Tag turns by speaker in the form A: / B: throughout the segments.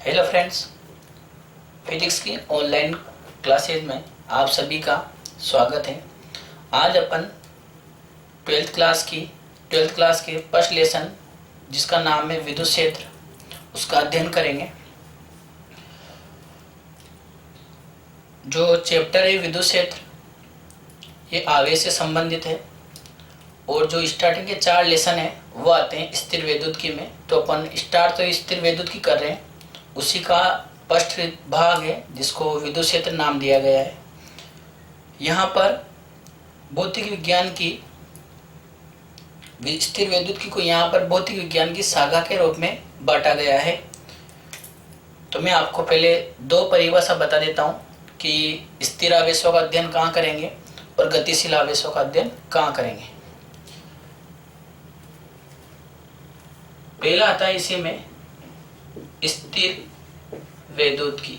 A: Hello friends, physics की online classes में आप सभी का स्वागत है। आज अपन ट्वेल्थ क्लास के फर्स्ट लेसन जिसका नाम है विद्युत क्षेत्र, उसका अध्ययन करेंगे। जो चैप्टर है विद्युत क्षेत्र, ये आवेश से संबंधित है और जो स्टार्टिंग के 4 लेसन है वो आते हैं स्थिर वैद्युतिकी में। तो अपन स्टार्ट तो स्थिर वैद्युतिकी कर रहे हैं, उसी का फर्स्ट भाग है जिसको विद्युत क्षेत्र नाम दिया गया है। यहाँ पर भौतिक विज्ञान की स्थिर वैद्युतिकी को यहाँ पर भौतिक विज्ञान की शाखा के रूप में बांटा गया है। तो मैं आपको पहले 2 परिभाषा बता देता हूँ कि स्थिर आवेशों का अध्ययन कहाँ करेंगे और गतिशील आवेशों का अध्ययन कहाँ करेंगे। पहला आता है इसी में स्थिर वैद्युतिकी।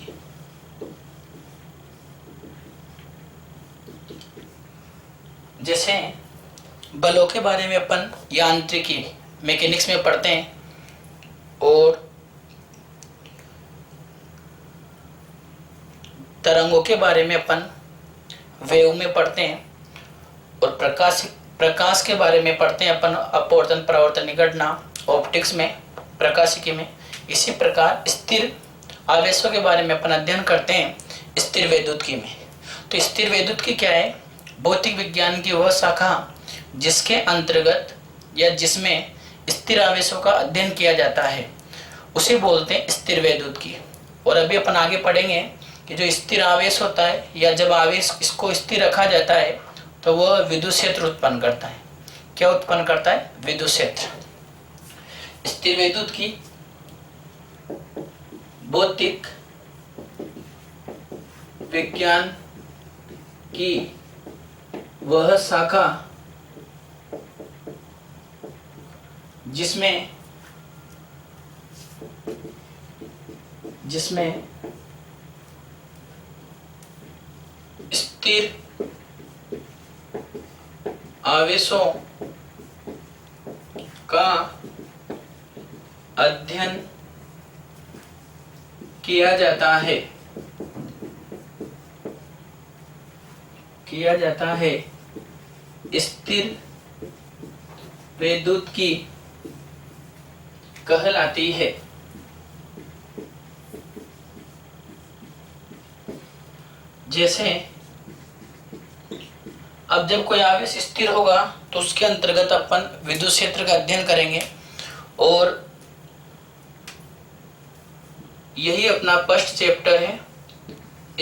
A: जैसे बलों के बारे में अपन यांत्रिकी मैकेनिक्स में पढ़ते हैं और तरंगों के बारे में अपन वेव में पढ़ते हैं और प्रकाश के बारे में पढ़ते हैं अपन अपवर्तन परावर्तन घटना ऑप्टिक्स में, प्रकाशिकी में। इसी प्रकार स्थिर आवेशों के बारे में अपन अध्ययन करते हैं स्थिर वैद्युतिकी में। तो स्थिर वैद्युतिकी क्या है? भौतिक विज्ञान की वह शाखा जिसके अंतर्गत या जिसमें स्थिर आवेशों का अध्ययन किया जाता है उसे बोलते हैं स्थिर वैद्युतिकी। और अभी अपन आगे पढ़ेंगे कि जो स्थिर आवेश होता है या जब आवेश इसको स्थिर रखा जाता है तो वह विद्युत क्षेत्र उत्पन्न करता है। क्या उत्पन्न करता है? विद्युत क्षेत्र। स्थिर वैद्युतिकी भौतिक विज्ञान की वह शाखा जिसमें स्थिर आवेशों का अध्ययन किया जाता है स्थिर वैद्युतिकी कहलाती है। जैसे अब जब कोई आवेश स्थिर होगा तो उसके अंतर्गत अपन विद्युत क्षेत्र का अध्ययन करेंगे और यही अपना फर्स्ट चैप्टर है।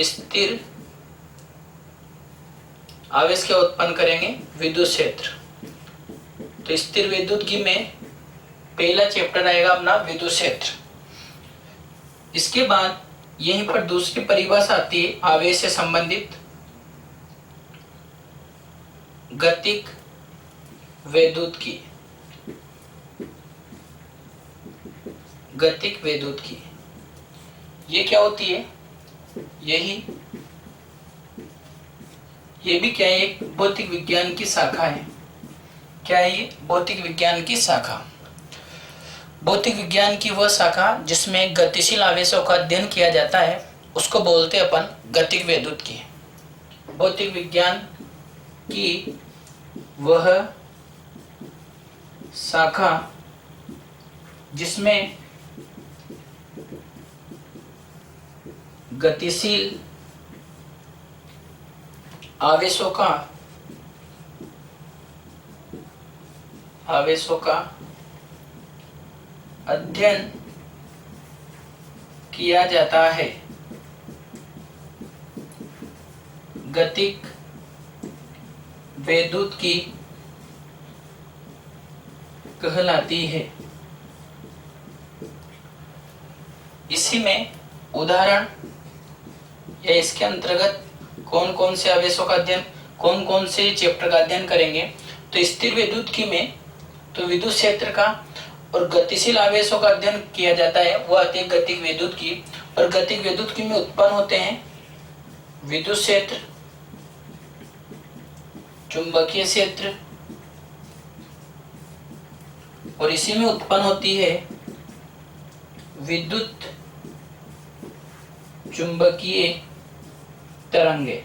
A: स्थिर आवेश क्या उत्पन्न करेंगे? विद्युत क्षेत्र। तो स्थिर वैद्युतिकी में पहला चैप्टर आएगा अपना विद्युत क्षेत्र। इसके बाद यहीं पर दूसरी परिभाषा आती है आवेश से संबंधित, गतिक वैद्युतिकी। गतिक वैद्युतिकी ये क्या होती है? ये भी क्या है? एक भौतिक विज्ञान की शाखा है। क्या है ये? भौतिक विज्ञान की शाखा। भौतिक विज्ञान की वह शाखा जिसमें गतिशील आवेशों का अध्ययन किया जाता है उसको बोलते हैं अपन गतिक वैद्युतिकी। भौतिक विज्ञान की वह शाखा जिसमें गतिशील आवेशों का अध्ययन किया जाता है, गतिक वैद्युतिकी कहलाती है। इसी में उदाहरण या इसके अंतर्गत कौन कौन से आवेशों का अध्ययन, कौन कौन से चैप्टर का अध्ययन करेंगे? तो स्थिर वैद्युतिकी में तो विद्युत क्षेत्र का और गतिशील आवेशों का अध्ययन किया जाता है, वो आती है गतिक वैद्युतिकी। और गतिक वैद्युतिकी में उत्पन्न होते हैं विद्युत क्षेत्र, चुंबकीय क्षेत्र और इसी में उत्पन्न होती है विद्युत चुंबकीय तरंगे,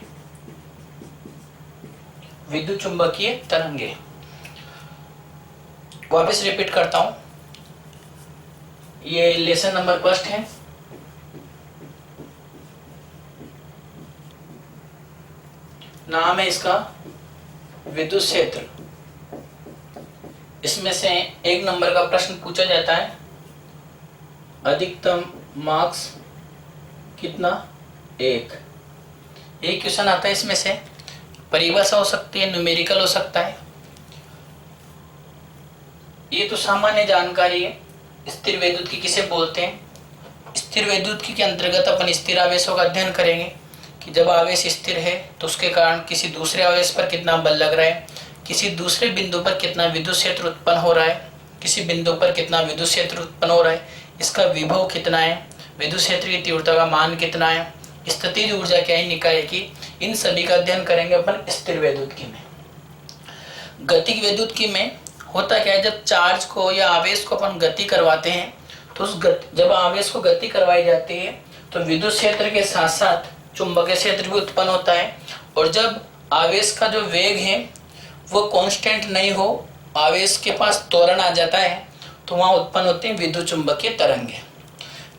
A: विद्युत चुंबकीय तरंगे। वापस रिपीट करता हूं, ये लेसन नंबर फर्स्ट है। नाम है इसका विद्युत क्षेत्र। इसमें से एक नंबर का प्रश्न पूछा जाता है, अधिकतम मार्क्स कितना? 1। एक क्वेश्चन आता है इसमें से। परिभाषा हो सकती है, न्यूमेरिकल हो सकता है। ये तो सामान्य जानकारी है। स्थिर वैद्युत की किसे बोलते हैं? स्थिर वैद्युत की के अंतर्गत अपन स्थिर आवेशों का अध्ययन करेंगे कि जब आवेश स्थिर है तो उसके कारण किसी दूसरे आवेश पर कितना बल लग रहा है, किसी दूसरे बिंदु पर कितना विद्युत क्षेत्र उत्पन्न हो रहा है, किसी बिंदु पर कितना विद्युत क्षेत्र उत्पन्न हो रहा है, इसका विभव कितना है, विद्युत क्षेत्र की तीव्रता का मान कितना है, स्थितिज ऊर्जा क्या है निकाय की, इन सभी का अध्ययन करेंगे अपन स्थिर वैद्युतिकी में। गतिज वैद्युतिकी में होता क्या है, जब चार्ज को या आवेश को अपन गति करवाते हैं तो जब आवेश को गति करवाई जाती है तो विद्युत क्षेत्र के साथ साथ चुंबकीय क्षेत्र भी उत्पन्न होता है। और जब आवेश का जो वेग है वो कांस्टेंट नहीं हो, आवेश के पास त्वरण आ जाता है, तो वहां उत्पन्न होते हैं विद्युत चुंबकीय तरंगे।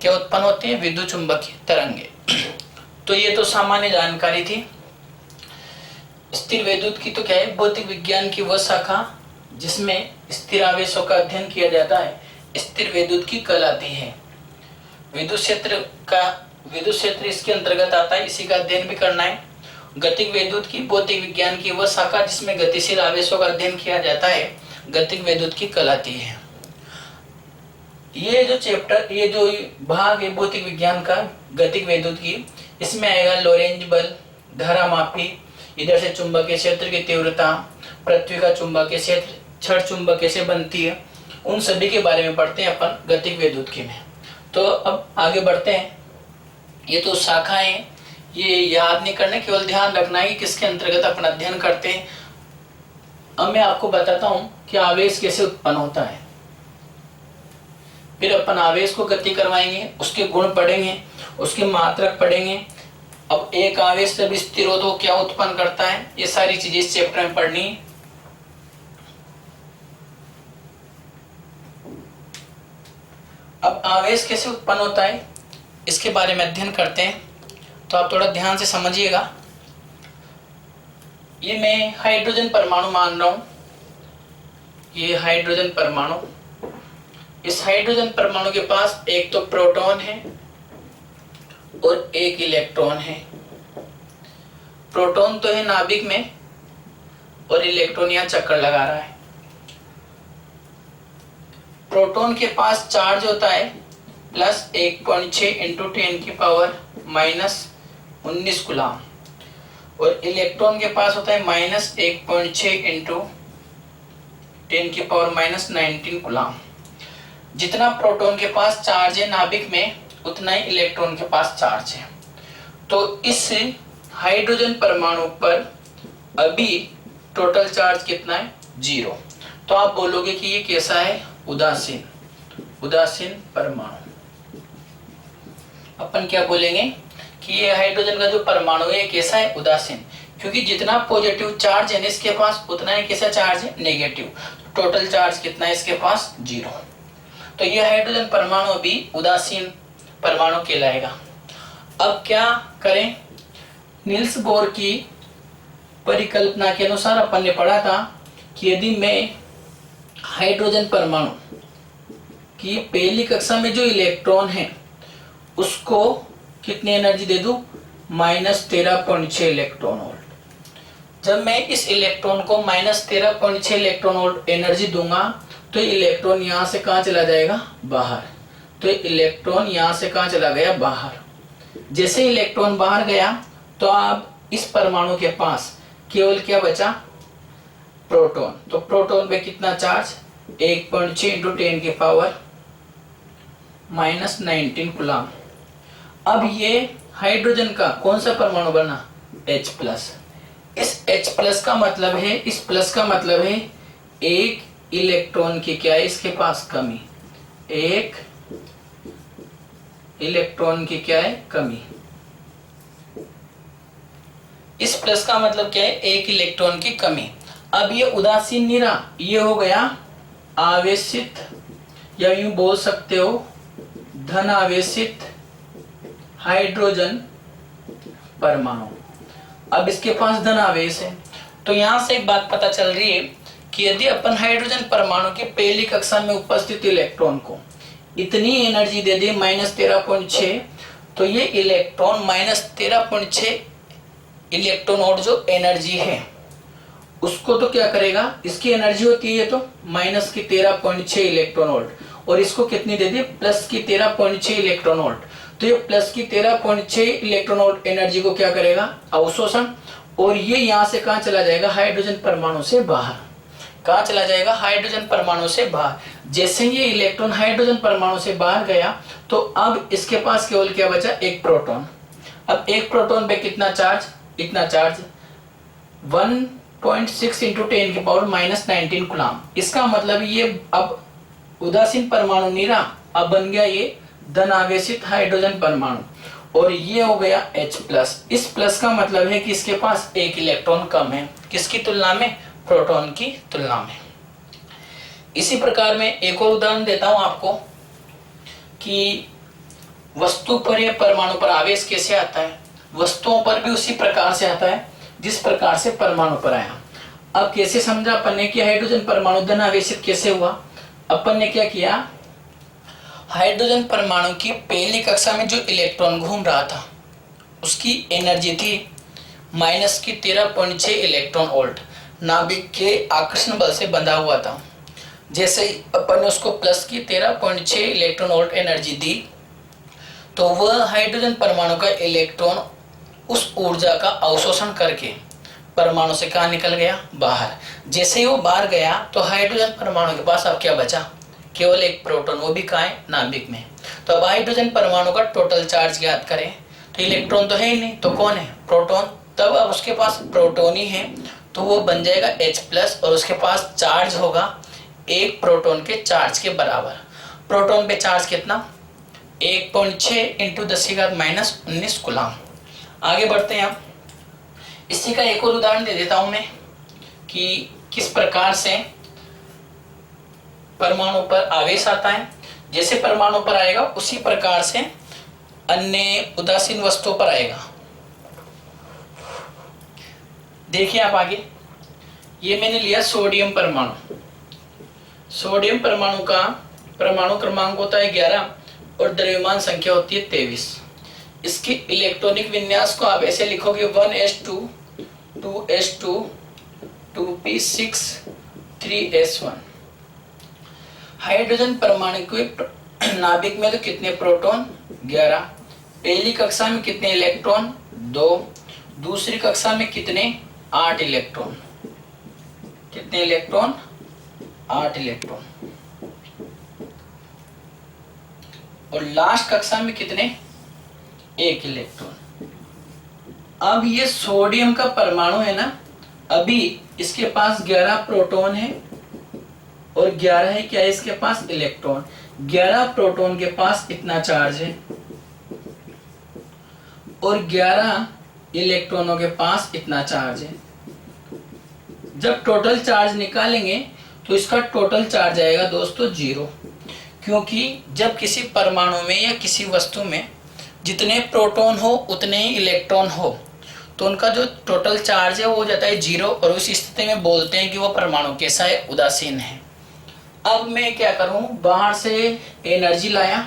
A: क्या उत्पन्न होती है? विद्युत चुंबकीय तरंगे। तो ये तो सामान्य जानकारी थी। स्थिर वैद्युत की तो क्या है, भौतिक विज्ञान की वह शाखा जिसमें स्थिर आवेशों का अध्ययन किया जाता है, स्थिर वैद्युत की कहलाती है। विद्युत क्षेत्र इसके अंतर्गत आता है, इसी का अध्ययन भी करना है। गतिज वैद्युत की भौतिक विज्ञान की वह शाखा जिसमें गतिशील आवेशों का अध्ययन किया जाता है, गतिज वैद्युत की कहलाती है। ये जो चैप्टर, ये जो भाग है भौतिक विज्ञान का गतिज वैद्युत की, इसमें आएगा लोरेंज बल, धारामापी, इधर से चुंबकीय क्षेत्र की तीव्रता, पृथ्वी का चुंबकीय क्षेत्र, छड़ चुंबक कैसे बनती है, उन सभी के बारे में पढ़ते हैं अपन गतिज वैद्युतिकी में। तो अब आगे बढ़ते हैं। ये तो शाखाएं, ये याद नहीं करना, केवल ध्यान रखना है कि किसके अंतर्गत अपन अध्ययन करते हैं। अब मैं आपको बताता हूं कि आवेश कैसे उत्पन्न होता है। फिर अपन आवेश को गति करवाएंगे, उसके गुण पढ़ेंगे, उसकी मात्रक पढ़ेंगे। अब एक आवेश जब स्थिर हो तो क्या उत्पन्न करता है, ये सारी चीजें इस चैप्टर में पढ़नी है। अब आवेश कैसे उत्पन्न होता है इसके बारे में अध्ययन करते हैं, तो आप थोड़ा ध्यान से समझिएगा। ये मैं हाइड्रोजन परमाणु मान रहा हूं, ये हाइड्रोजन परमाणु। इस हाइड्रोजन परमाणु के पास एक तो प्रोटॉन है और एक इलेक्ट्रॉन है। प्रोटॉन तो है नाभिक में और इलेक्ट्रॉन यहां चक्कर लगा रहा है। प्रोटॉन के पास चार्ज होता है प्लस 1.6 इंटू 10 की पावर माइनस 19 कूलम, और इलेक्ट्रॉन के पास होता है माइनस 1.6 इंटू 10 की पावर माइनस 19 कूलम। जितना प्रोटॉन के पास चार्ज है नाभिक में, उतना ही इलेक्ट्रॉन के पास चार्ज है। तो इस हाइड्रोजन परमाणु पर अभी टोटल चार्ज कितना है? 0। तो आप बोलोगे कि ये कैसा है? उदासीन परमाणु। अपन क्या बोलेंगे कि ये हाइड्रोजन का जो परमाणु है कैसा है? उदासीन। क्योंकि जितना पॉजिटिव चार्ज है इसके पास, उतना ही कैसा चार्ज है? नेगेटिव। टोटल चार्ज कितना है इसके पास? 0। तो ये हाइड्रोजन परमाणु भी उदासीन परमाणु कहलाएगा। अब क्या करें? नील्स बोर की परिकल्पना के अनुसार अपन ने पढ़ा था कि यदि मैं हाइड्रोजन परमाणु की पहली कक्षा में जो इलेक्ट्रॉन है उसको कितनी एनर्जी दे दूं? Minus 13.6 electron volt. जब मैं इस इलेक्ट्रॉन को माइनस 13.6 इलेक्ट्रॉन वोल्ट एनर्जी दूंगा तो इलेक्ट्रॉन यहां से कहां चला जाएगा? बाहर। तो इलेक्ट्रॉन यहां से कहां चला गया? बाहर। जैसे इलेक्ट्रॉन बाहर गया तो अब इस परमाणु के पास केवल क्या बचा? प्रोटॉन। तो प्रोटॉन पे कितना चार्ज? 1.6 इंटू 10 की पावर माइनस 19 कूलम। अब ये हाइड्रोजन का कौन सा परमाणु बना? H+। इस H+ का मतलब है, इस प्लस का मतलब है एक इलेक्ट्रॉन की क्या है इसके पास? कमी। एक इलेक्ट्रॉन की क्या है? कमी। इस प्लस का मतलब क्या है, एक इलेक्ट्रॉन की कमी। अब ये उदासीन निरा, ये हो गया आवेशित, या यूं बोल सकते हो धन आवेशित हाइड्रोजन परमाणु। अब इसके पास धन आवेश है, तो यहां से एक बात पता चल रही है कि यदि अपन हाइड्रोजन परमाणु की पहली कक्षा में उपस्थित इलेक्ट्रॉन को इतनी एनर्जी दे दी -13.6, तो ये इलेक्ट्रॉन -13.6 इलेक्ट्रॉन वोल्ट जो एनर्जी है उसको तो क्या करेगा, इसकी एनर्जी होती है तो -13.6 इलेक्ट्रॉन वोल्ट, और इसको कितनी दे दी +13.6 इलेक्ट्रॉन वोल्ट। तो ये +13.6 इलेक्ट्रॉन वोल्ट एनर्जी को क्या करेगा, अवशोषण, और ये यहाँ से कहाँ चला जाएगा, हाइड्रोजन परमाणु से बाहर। कहाँ चला जाएगा, हाइड्रोजन परमाणु से बाहर। जैसे ये इलेक्ट्रॉन हाइड्रोजन परमाणु से बाहर गया तो अब इसके पास केवल क्या बचा, एक प्रोटॉन। अब एक प्रोटॉन पे कितना चार्ज, इतना चार्ज 1.6 × 10⁻⁻19 कूलम। इसका मतलब ये अब उदासीन परमाणु नीरा अब बन गया ये धन आवेशित हाइड्रोजन परमाणु, और ये हो गया H+। इस प्लस का मतलब है कि इसके पास एक इलेक्ट्रॉन कम है, किसकी तुलना में, प्रोटॉन की तुलना में। इसी प्रकार में एक और उदाहरण देता हूं आपको कि वस्तु पर या परमाणु पर आवेश कैसे आता है। वस्तुओं पर भी उसी प्रकार से आता है जिस प्रकार से परमाणु पर आया। अब कैसे समझा अपन ने कि हाइड्रोजन परमाणु धन आवेशित कैसे हुआ। अपन ने क्या किया, हाइड्रोजन परमाणु की पहली कक्षा में जो इलेक्ट्रॉन घूम रहा था उसकी एनर्जी थी -13.6 इलेक्ट्रॉन वोल्ट, नाभिक के आकर्षण बल से बंधा हुआ था। जैसे ही अपन ने उसको +13.6 इलेक्ट्रॉन वोल्ट एनर्जी दी तो वह हाइड्रोजन परमाणु का इलेक्ट्रॉन उस ऊर्जा का अवशोषण करके परमाणु से कहाँ निकल गया, बाहर। जैसे ही वो बाहर गया तो हाइड्रोजन परमाणु के पास अब क्या बचा, केवल एक प्रोटॉन, वो भी कहाँ है, नाभिक में। तो अब हाइड्रोजन परमाणु का टोटल चार्ज ज्ञात करें, तो इलेक्ट्रॉन तो है ही नहीं, तो कौन है, प्रोटॉन। तब अब उसके पास प्रोटॉन ही है तो वो बन जाएगा H+, और उसके पास चार्ज होगा एक प्रोटॉन के चार्ज के बराबर। प्रोटॉन पे चार्ज कितना, 1.6 × 10⁻⁻19 कूलम। आगे बढ़ते हैं। अब इसी का एक और उदाहरण दे देता हूं मैं कि किस प्रकार से परमाणु पर आवेश आता है। जैसे परमाणु पर आएगा उसी प्रकार से अन्य उदासीन वस्तुओं पर आएगा। देखिए आप आगे, ये मैंने लिया सोडियम परमाणु। सोडियम परमाणु का परमाणु क्रमांक होता है 11 और द्रव्यमान संख्या होती है 23। इसकी इलेक्ट्रॉनिक विन्यास को आप ऐसे लिखोगे 1s2 2s2 2p6 3s1। Hydrogen परमाणु के नाभिक में तो कितने प्रोटॉन, 11। पहली कक्षा में कितने इलेक्ट्रॉन, 2। दूसरी कक्षा में कितने, 8 इलेक्ट्रॉन। कितने इलेक्ट्रॉन, 8 इलेक्ट्रॉन। और लास्ट कक्षा में कितने, 1 इलेक्ट्रॉन। अब ये सोडियम का परमाणु है ना, अभी इसके पास 11 प्रोटॉन है और 11 है क्या, इसके पास इलेक्ट्रॉन। 11 प्रोटॉन के पास इतना चार्ज है और 11 इलेक्ट्रॉनों के पास इतना चार्ज है। जब टोटल चार्ज निकालेंगे तो इसका टोटल चार्ज आएगा दोस्तों 0, क्योंकि जब किसी परमाणु में या किसी वस्तु में जितने प्रोटॉन हो उतने ही इलेक्ट्रॉन हो तो उनका जो टोटल चार्ज है वो हो जाता है 0, और उस स्थिति में बोलते हैं कि वो परमाणु कैसा है, उदासीन है। अब मैं क्या करूं, बाहर से एनर्जी लाया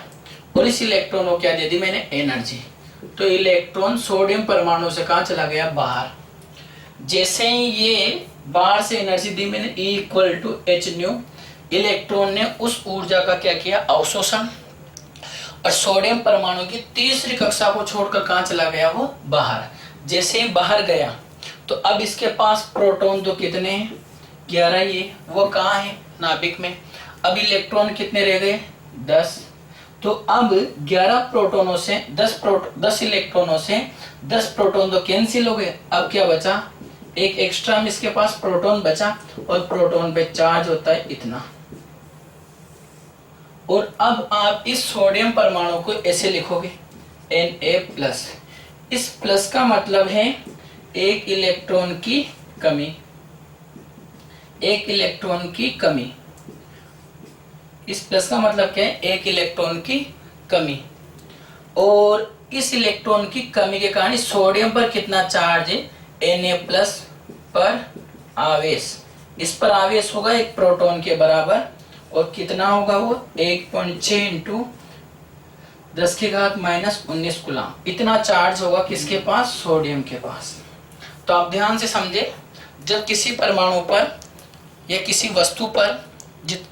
A: और इस इलेक्ट्रॉन को क्या दे दी मैंने, एनर्जी। तो इलेक्ट्रॉन सोडियम परमाणु से कहाँ चला गया, बाहर। जैसे ही ये बाहर से एनर्जी दी मैंने E=H², इलेक्ट्रॉन ने उस ऊर्जा का क्या किया, अवशोषण, और सोडियम परमाणु की तीसरी कक्षा को छोड़कर कहाँ चला गया, वो बाहर। जैसे ही बाहर गया तो अब इसके पास प्रोटॉन तो कितने हैं, 11 ये, वो कहाँ है, नाभिक में। अब इलेक्ट्रॉन कितने रह गए, 10। तो अब 11 प्रोटोनों से 10 इलेक्ट्रॉनों से 10 प्रोटॉन तो कैंसिल हो गए। अब क्या बचा, एक एक्स्ट्रा में इसके पास प्रोटॉन बचा, और प्रोटॉन पे चार्ज होता है इतना। और अब आप इस सोडियम परमाणु को ऐसे लिखोगे Na+। इस प्लस का मतलब है एक इलेक्ट्रॉन की कमी, एक इलेक्ट्रॉन की कमी। इस प्लस का मतलब क्या है? एक इलेक्ट्रॉन की कमी। और इस इलेक्ट्रॉन की कमी के कारण सोडियम पर कितना चार्ज है? Na+ पर आवेश, इस पर आवेश होगा एक प्रोटॉन के बराबर। और कितना होगा वो? 1.6 इंटू 10⁻⁻19 कूलम। इतना चार्ज होगा किसके पास? सोडियम के पास। तो आप ध्यान से समझे, जब किसी परमाणु पर या किसी वस्तु पर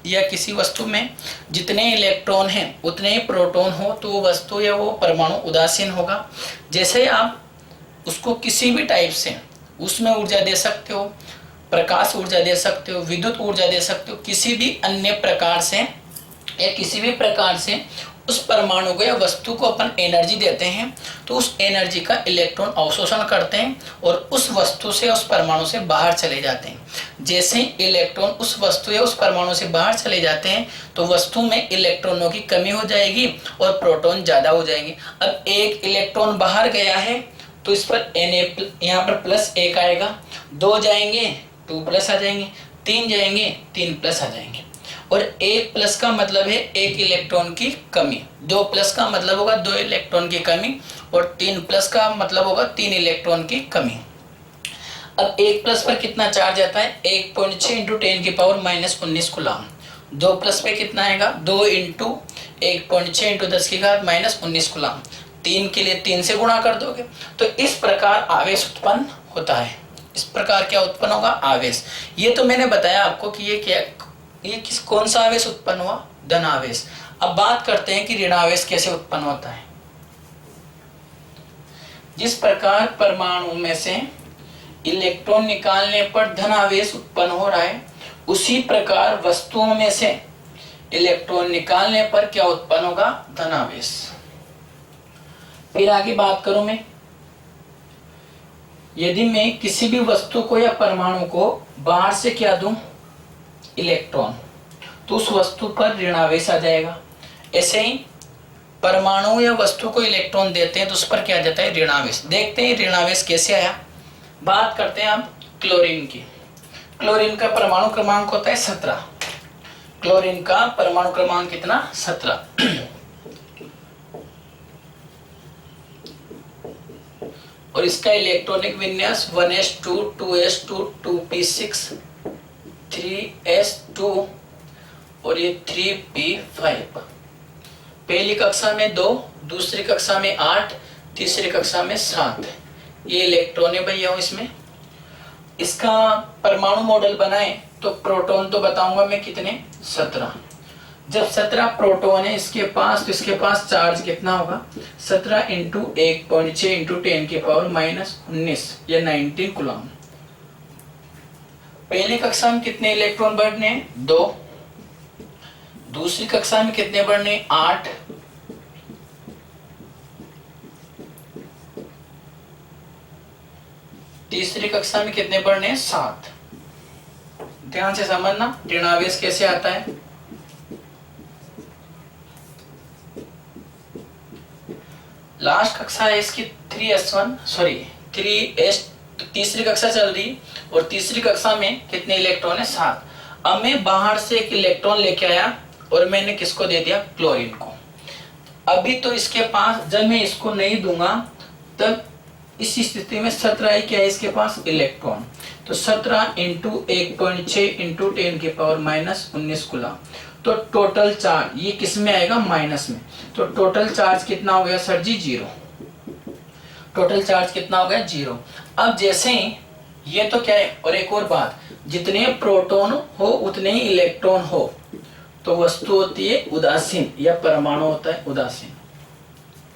A: या किसी वस्तु में जितने इलेक्ट्रॉन हैं उतने ही प्रोटॉन हो तो वो वस्तु या वो परमाणु उदासीन होगा। जैसे आप उसको किसी भी टाइप से उसमें ऊर्जा दे सकते हो, प्रकाश ऊर्जा दे सकते हो, विद्युत ऊर्जा दे सकते हो, किसी भी अन्य प्रकार से या किसी भी प्रकार से उस परमाणु को या वस्तु को अपन एनर्जी देते हैं तो उस एनर्जी का इलेक्ट्रॉन अवशोषण करते हैं और उस वस्तु से, उस परमाणु से बाहर चले जाते हैं। जैसे ही इलेक्ट्रॉन उस वस्तु या उस परमाणु से बाहर चले जाते हैं तो वस्तु में इलेक्ट्रॉनों की कमी हो जाएगी और प्रोटॉन ज्यादा हो जाएंगे। अब एक इलेक्ट्रॉन बाहर गया है तो इस पर Na यहाँ पर +1 आएगा, 2 जाएंगे 2+ आ जाएंगे, 3 जाएंगे 3+ आ जाएंगे। और 1+ का मतलब है एक इलेक्ट्रॉन की कमी, 2+ का मतलब होगा 2 इलेक्ट्रॉन की कमी और 3+ का मतलब होगा 3 इलेक्ट्रॉन की कमी। अब 1+ पर कितना चार्ज आता है? 1.6 इंटू 10⁻⁻19 कूलम। 2+ पे कितना आएगा? 2 इंटू 1.6 इंटू 10⁻⁻19 कूलम। 3 के लिए 3 से गुणा कर दोगे तो इस प्रकार आवेश उत्पन्न होता है। इस प्रकार क्या उत्पन्न होगा? आवेश। ये तो मैंने बताया आपको कि ये कौन सा आवेश उत्पन्न हुआ? धन आवेश। अब बात करते हैं कि ऋण आवेश कैसे उत्पन्न होता है। जिस प्रकार परमाणु में से इलेक्ट्रॉन निकालने पर धन आवेश उत्पन्न हो रहा है, उसी प्रकार वस्तुओं में से इलेक्ट्रॉन निकालने पर क्या उत्पन्न होगा? धन आवेश। फिर आगे बात करूं मैं, यदि मैं किसी भी वस्तु को या परमाणु को बाहर से क्या दूं? इलेक्ट्रॉन, तो उस वस्तु पर ऋण आवेश आ जाएगा। ऐसे ही परमाणु या वस्तु को इलेक्ट्रॉन देते हैं तो उस पर क्या आ जाता है? ऋण आवेश। देखते हैं ऋण आवेश कैसे आया। बात करते हैं अब क्लोरीन की। क्लोरीन का परमाणु क्रमांक होता है 17। क्लोरीन का परमाणु क्रमांक कितना? 17। और इसका इलेक्ट्रॉनिक विन्यास 1s2 2s2 2p6 3s2 और ये 3p5। पहली कक्षा में 2, दूसरी कक्षा में 8, तीसरी कक्षा में 7 ये इलेक्ट्रॉन है भैया इसमें। इसका परमाणु मॉडल बनाए तो प्रोटॉन तो बताऊंगा मैं कितने? 17। जब 17 प्रोटॉन है इसके पास तो इसके पास चार्ज कितना होगा? 17 इंटू 1.6 इंटू 10⁻⁻19 या 19 कूलम। पहली कक्षा में कितने इलेक्ट्रॉन बढ़ने हैं? 2। दूसरी कक्षा में कितने बढ़ने? 8। तीसरी कक्षा में कितने बढ़ने हैं? 7। ध्यान से समझना ऋण आवेश कैसे आता है। लास्ट कक्षा है इसकी 3s, तीसरी कक्षा चल रही और तीसरी कक्षा में कितने इलेक्ट्रॉन है? 7। अब मैं बाहर से एक इलेक्ट्रॉन लेके आया और मैंने किसको दे दिया? क्लोरीन को। अभी तो इसके पास, जब मैं इसको नहीं दूंगा तब इस स्थिति में 17 ही क्या है इसके पास? इलेक्ट्रॉन। तो 17 इंटू 1.6 इंटू 10⁻⁻19 कूलम। तो टोटल चार्ज ये किस में आएगा? माइनस में। तो टोटल चार्ज कितना हो गया सर जी? 0। टोटल चार्ज कितना हो गया? 0। अब जैसे ही ये तो क्या है, और एक और बात, जितने प्रोटॉन हो उतने ही इलेक्ट्रॉन हो तो वस्तु होती है उदासीन या परमाणु होता है उदासीन।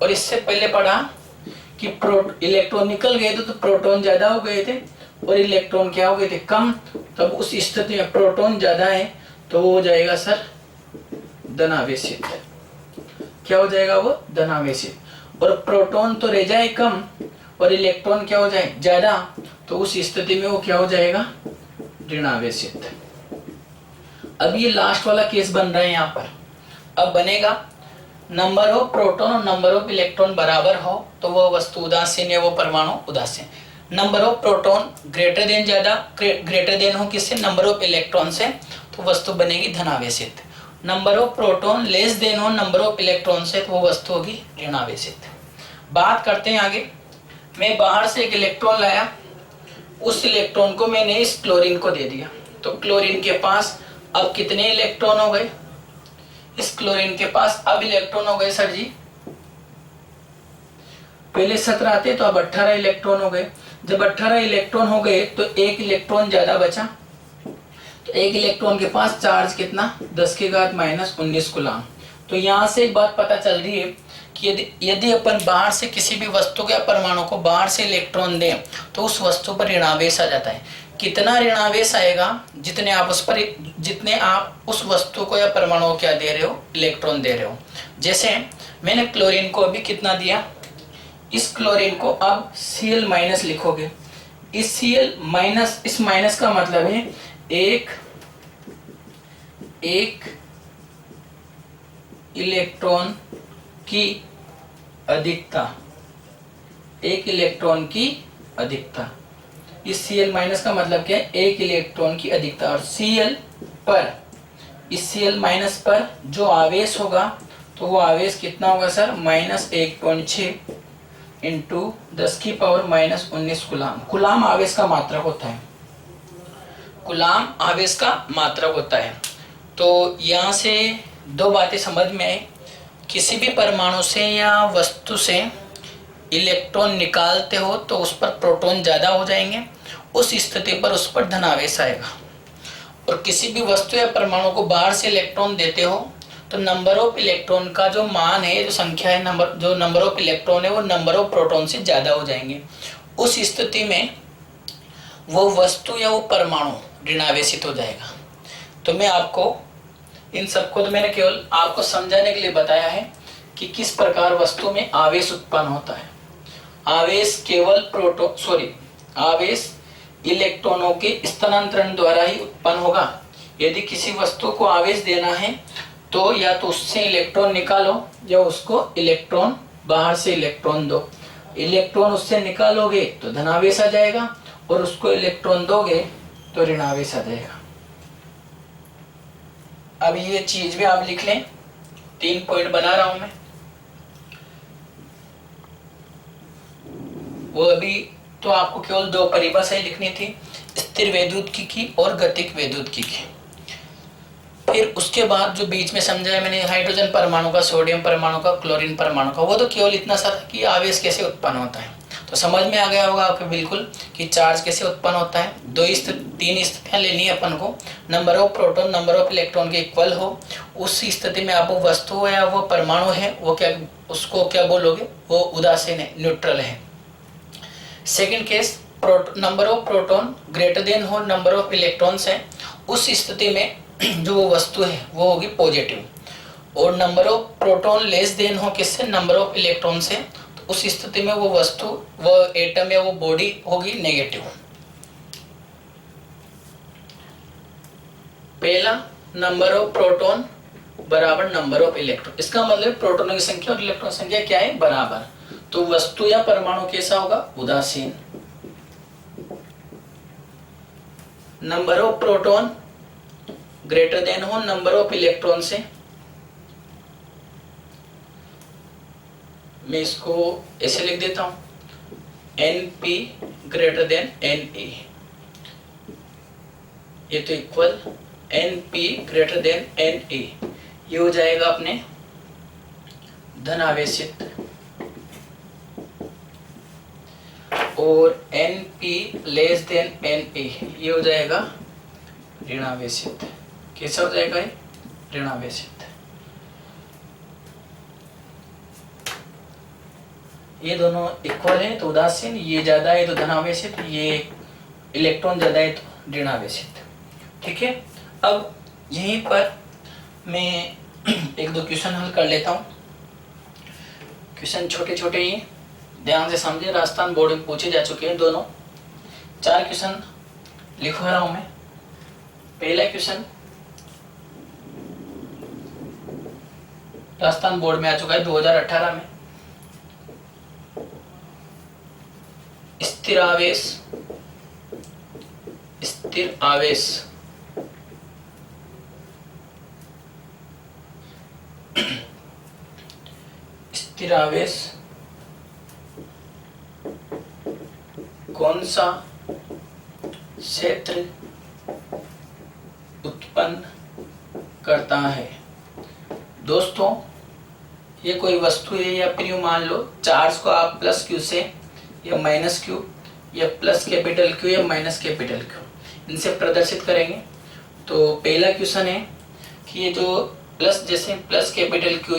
A: और इससे पहले पढ़ा कि इलेक्ट्रॉन निकल गए तो प्रोटॉन ज्यादा हो गए थे और इलेक्ट्रॉन क्या हो गए थे? कम। तब उस स्थिति में प्रोटॉन ज्यादा है तो वो हो जाएगा सर धनावेशित। क्या हो जाएगा वो? धनावेशित। और प्रोटॉन तो रह जाए कम और इलेक्ट्रॉन क्या हो जाए? ज्यादा, तो उस स्थिति में वो क्या हो जाएगा? ऋणावेशित। अब ये लास्ट वाला केस बन रहा है यहाँ पर। अब बनेगा नंबर ऑफ प्रोटॉन और नंबर ऑफ इलेक्ट्रॉन बराबर हो तो वो वस्तु उदासीन है, वो परमाणु उदासीन। Number of proton greater than greater than हो किससे, नंबर ऑफ इलेक्ट्रॉन से, तो वस्तु बनेगी धनावेशित। Number of proton less than हो नंबर ऑफ इलेक्ट्रॉन से, तो वो वस्तु होगी ऋणावेशित। बात करते हैं आगे। मैं बाहर से एक इलेक्ट्रॉन लाया, उस इलेक्ट्रॉन को मैंने इस क्लोरीन को दे दिया, तो क्लोरीन के पास अब कितने इलेक्ट्रॉन हो गए, इस क्लोरीन के पास अब इलेक्ट्रॉन हो गए सर जी, पहले 17 थे तो अब 18 इलेक्ट्रॉन हो गए। जब 18 इलेक्ट्रॉन हो गए तो एक इलेक्ट्रॉन ज्यादा बचा, तो एक इलेक्ट्रॉन के पास चार्ज कितना, 10⁻⁻19 कूलम। तो यहाँ से एक बात पता चल रही है कि यदि अपन बाहर से किसी भी वस्तु या परमाणु को बाहर से इलेक्ट्रॉन दें तो उस वस्तु पर ऋणावेश आ जाता है। कितना ऋणावेश आएगा, जितने आप उस वस्तु को या परमाणु को क्या दे रहे हो, इलेक्ट्रॉन दे रहे हो। जैसे मैंने क्लोरीन को अभी कितना दिया, इस क्लोरीन को अब Cl- लिखोगे। इस Cl-, इस माइनस का मतलब है एक इलेक्ट्रॉन की अधिकता, एक इलेक्ट्रॉन की अधिकता। इस Cl- का मतलब क्या है, एक इलेक्ट्रॉन की अधिकता। और Cl पर, इस Cl- पर जो आवेश होगा तो वो आवेश कितना होगा सर, -1.6 इंटू 10⁻⁻19 कूलम। कूलम आवेश का मात्रक होता है, कूलम आवेश का मात्रक होता है। तो यहाँ से दो बातें समझ में आई, किसी भी परमाणु से या वस्तु से इलेक्ट्रॉन निकालते हो तो उस पर प्रोटॉन ज़्यादा हो जाएंगे, उस स्थिति पर उस पर धनावेश आएगा। और किसी भी वस्तु या परमाणु को बाहर से इलेक्ट्रॉन देते हो तो नंबर ऑफ इलेक्ट्रॉन का जो मान है, जो संख्या है, नंबर ऑफ इलेक्ट्रॉन है वो नंबर ऑफ प्रोटॉन से ज़्यादा हो जाएंगे। उस स्थिति में वो वस्तु या वो परमाणु ऋणावेशित हो जाएगा। तो मैं आपको इन सबको, तो मैंने केवल आपको समझाने के लिए बताया है कि किस प्रकार वस्तु में आवेश उत्पन्न होता है। आवेश केवल आवेश इलेक्ट्रॉनों के स्थानांतरण द्वारा ही उत्पन्न होगा। यदि किसी वस्तु को आवेश देना है तो या तो उससे इलेक्ट्रॉन निकालो या उसको इलेक्ट्रॉन, बाहर से इलेक्ट्रॉन दो। इलेक्ट्रॉन उससे निकालोगे तो धनावेश आ जाएगा और उसको इलेक्ट्रॉन दोगे तो ऋणावेश आ जाएगा। अब ये चीज भी आप लिख लें, 3 पॉइंट बना रहा हूं मैं। वो अभी तो आपको केवल 2 परिभाषाएं लिखनी थी, स्थिर वैद्युतिकी की और गतिक वैद्युतिकी की। फिर उसके बाद जो बीच में समझाया मैंने, हाइड्रोजन परमाणु का, सोडियम परमाणु का, क्लोरीन परमाणु का, वो तो केवल इतना सा था कि आवेश कैसे उत्पन्न होता है। तो समझ में आ गया होगा आपको बिल्कुल कि चार्ज कैसे उत्पन्न होता है। 3 स्थितियां लेनी है अपन को, number of proton number of electron के इक्वल हो। उस स्थिति में आप वो वस्तु है या वो परमाणु है वो क्या, उसको क्या बोलोगे, वो उदासीन है, न्यूट्रल है। Second case, number of proton greater than हो नंबर ऑफ इलेक्ट्रॉन्स है, उस स्थिति में जो वो वस्तु है वो होगी पॉजिटिव। और number of proton less than हो किससे, नंबर ऑफ इलेक्ट्रॉन से, तो उस स्थिति में वो वस्तु, वो एटम या वो बॉडी होगी नेगेटिव। पहला, नंबर ऑफ प्रोटॉन बराबर नंबर ऑफ इलेक्ट्रॉन, इसका मतलब प्रोटॉनों की संख्या और इलेक्ट्रॉन संख्या क्या है, बराबर। तो वस्तु या परमाणु कैसा होगा, उदासीन। Number of proton greater than हो नंबर ऑफ इलेक्ट्रॉन से, मैं इसको ऐसे लिख देता हूं, Np ग्रेटर देन Na, ये तो equal Np greater than Na, ये हो जाएगा अपने धनावेशित। और Np लेस देन Na, ये हो जाएगा ऋणावेशित। कैसा हो जाएगा ये, ऋणावेशित। ये दोनों इक्वल है तो उदासीन, ये ज्यादा है तो धनावेशित, ये इलेक्ट्रॉन ज्यादा है तो ऋणावेशित। ठीक है, अब यहीं पर मैं 1-2 क्वेश्चन हल कर लेता हूँ। क्वेश्चन छोटे छोटे ही, ध्यान से समझे, राजस्थान बोर्ड में पूछे जा चुके हैं दोनों। 4 क्वेश्चन लिखवा रहा हूं मैं। पहला क्वेश्चन राजस्थान बोर्ड में आ चुका है 2018 में। स्थिर आवेश, स्थिर आवेश स्थिर आवेश कौन सा क्षेत्र उत्पन्न करता है। दोस्तों ये कोई वस्तु है या फिर यूं मान लो चार्ज को आप प्लस क्यू से या माइनस क्यू या प्लस कैपिटल क्यू या माइनस कैपिटल क्यू इनसे प्रदर्शित करेंगे। तो पहला क्वेश्चन है कि ये जो प्लस जैसे प्लस कैपिटल क्यू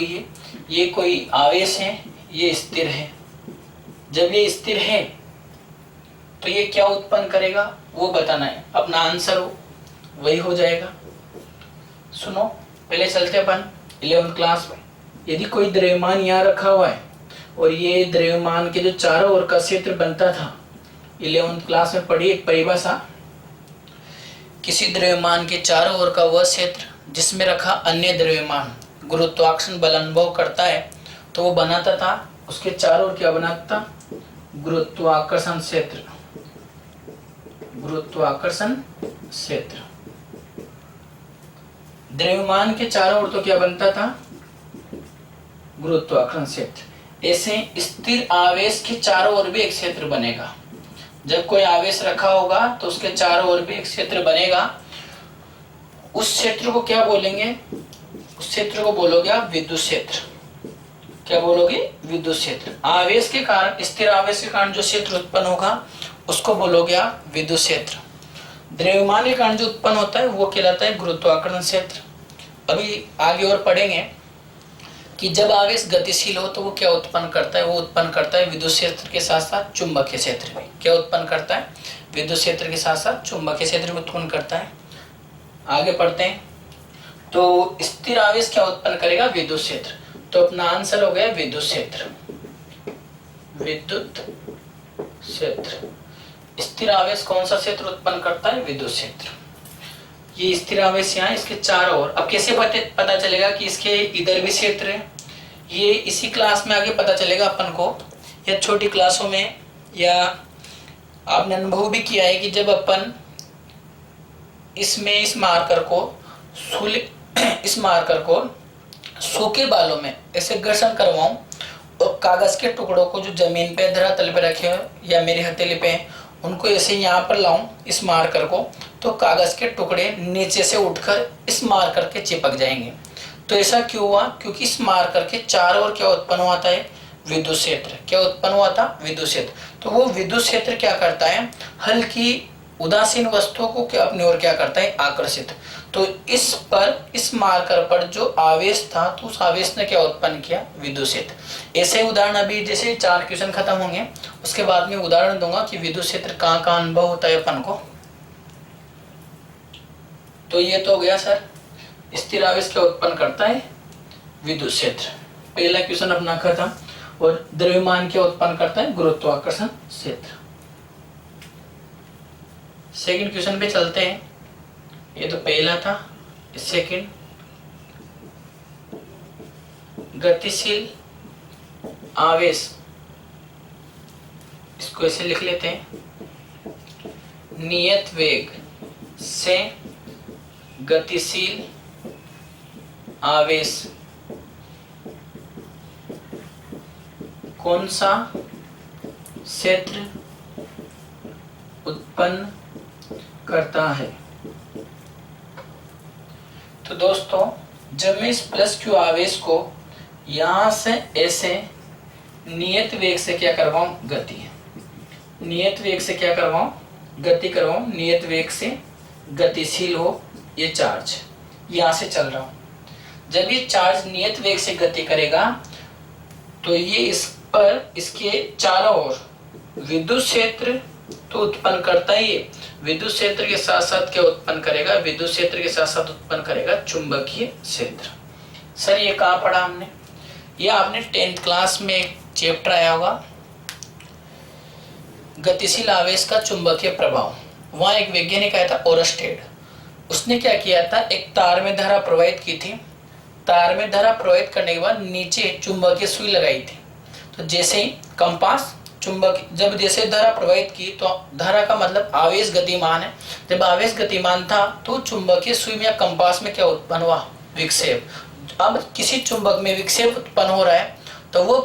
A: ये कोई आवेश है, ये स्थिर है। जब ये स्थिर है तो ये क्या उत्पन्न करेगा वो बताना है, अपना आंसर वही हो जाएगा। सुनो पहले चलते अपन 11th क्लास में। यदि कोई द्रव्यमान यहाँ रखा हुआ है और ये द्रव्यमान के जो चारों ओर का क्षेत्र बनता था, 11th क्लास में पढ़ी एक परिभाषा, किसी द्रव्यमान के चारों ओर का वह क्षेत्र जिसमें रखा अन्य द्रव्यमान गुरुत्वाकर्षण बल अनुभव करता है तो वो बनाता था, उसके चारों ओर क्या बनाता था, गुरुत्वाकर्षण क्षेत्र, गुरुत्वाकर्षण क्षेत्र। द्रव्यमान के चारों ओर तो क्या बनता था, गुरुत्वाकर्षण क्षेत्र। ऐसे स्थिर आवेश के चारों ओर भी एक क्षेत्र बनेगा। जब कोई आवेश रखा होगा तो उसके चारों ओर भी एक क्षेत्र बनेगा। उस क्षेत्र को क्या बोलेंगे, उस क्षेत्र को बोलोगे आप विद्युत क्षेत्र। क्या बोलोगे, विद्युत क्षेत्र। आवेश के कारण, स्थिर आवेश के कारण जो क्षेत्र उत्पन्न होगा उसको बोलोगे आप विद्युत क्षेत्र। द्रव्यमान के कारण जो उत्पन्न होता है वो कहलाता है गुरुत्वाकर्षण क्षेत्र। अभी आगे और पढ़ेंगे कि जब आवेश गतिशील हो तो वो क्या उत्पन्न करता है, वो उत्पन्न करता है विद्युत क्षेत्र के साथ साथ चुंबकीय क्षेत्र भी। क्या उत्पन्न करता है, विद्युत क्षेत्र के साथ साथ चुंबकीय क्षेत्र भी उत्पन्न करता है। आगे पढ़ते हैं। तो स्थिर आवेश क्या उत्पन्न करेगा, विद्युत क्षेत्र। तो अपना आंसर हो गया विद्युत क्षेत्र, विद्युत क्षेत्र। स्थिर आवेश कौन सा क्षेत्र उत्पन्न करता है, विद्युत क्षेत्र। ये स्थिर आवेश यहाँ इसके चारों ओर। अब कैसे पता चलेगा कि इसके इधर भी क्षेत्र है, ये इसी क्लास में आगे पता चलेगा अपन को, या छोटी क्लासों में, या आपने अनुभव भी किया है कि जब अपन इसमें इस मार्कर को सूखे बालों में ऐसे घर्षण करवाऊं और कागज के टुकड़ों को जो जमीन पे धरातल पे रखे हुए या मेरी हथेली पे उनको ऐसे यहाँ पर लाऊं इस मार्कर को, तो कागज के टुकड़े नीचे से उठकर इस मार्कर के चिपक जाएंगे। तो ऐसा क्यों हुआ, क्योंकि इस मार्कर के चारों ओर क्या उत्पन्न हुआ था, विद्युत क्षेत्र। क्या उत्पन्न हुआ था, विद्युत क्षेत्र। तो वो विद्युत क्षेत्र क्या करता है, हल्की उदासीन वस्तुओं को क्या अपनी ओर क्या करता है, आकर्षित। तो इस मार्कर पर जो आवेश था तो उस आवेश ने क्या उत्पन्न किया, विद्युत क्षेत्र। ऐसे उदाहरण अभी जैसे 4 क्वेश्चन खत्म होंगे उसके बाद में उदाहरण दूंगा कि विद्युत क्षेत्र कहाँ कहाँ अनुभव होता है अपन को। तो ये तो हो गया सर, स्थिर आवेश क्या उत्पन्न करता है, विद्युत क्षेत्र। पहला क्वेश्चन अपना खत्म। और द्रव्यमान क्या उत्पन्न करता है, गुरुत्वाकर्षण क्षेत्र। सेकंड क्वेश्चन पे चलते हैं। ये तो पहला था, सेकंड, गतिशील आवेश, इसको ऐसे लिख लेते हैं, नियत वेग से गतिशील आवेश कौन सा क्षेत्र उत्पन्न करता है। तो दोस्तों जब मैं इस प्लस क्यू आवेश को यहां से ऐसे नियत वेग से क्या करवाऊं, गति, नियत वेग से क्या करवाऊं, गति करवाऊं, नियत वेग से गतिशील हो ये चार्ज, यहां से चल रहा हूं। जब ये चार्ज नियत वेग से गति करेगा तो ये इस पर इसके चारों ओर विद्युत क्षेत्र तो उत्पन्न करता ही है, विद्युत क्षेत्र के साथ साथ क्या उत्पन्न करेगा, विद्युत क्षेत्र के साथ साथ उत्पन्न करेगा चुंबकीय क्षेत्र। सर ये कहाँ पढ़ा हमने, ये आपने 10th क्लास में एक चैप्टर आया होगा, गतिशील आवेश का चुंबकीय प्रभाव। वहां एक वैज्ञानिक आया था ओरस्टेड, उसने क्या किया था, एक तार में धारा प्रवाहित की थी, तार में धारा प्रवाहित करने के बाद नीचे चुंबकीय सुई लगाई थी। तो जैसे ही कंपास चुंबक जब जैसे धारा प्रवाहित की तो धारा का मतलब आवेश गतिमान है। जब आवेश गतिमान था तो चुंबकीय सुई में या कंपास में क्या उत्पन्न हुआ, विक्षेप। अब किसी चुंबक में विक्षेप उत्पन्न हो रहा है तो वो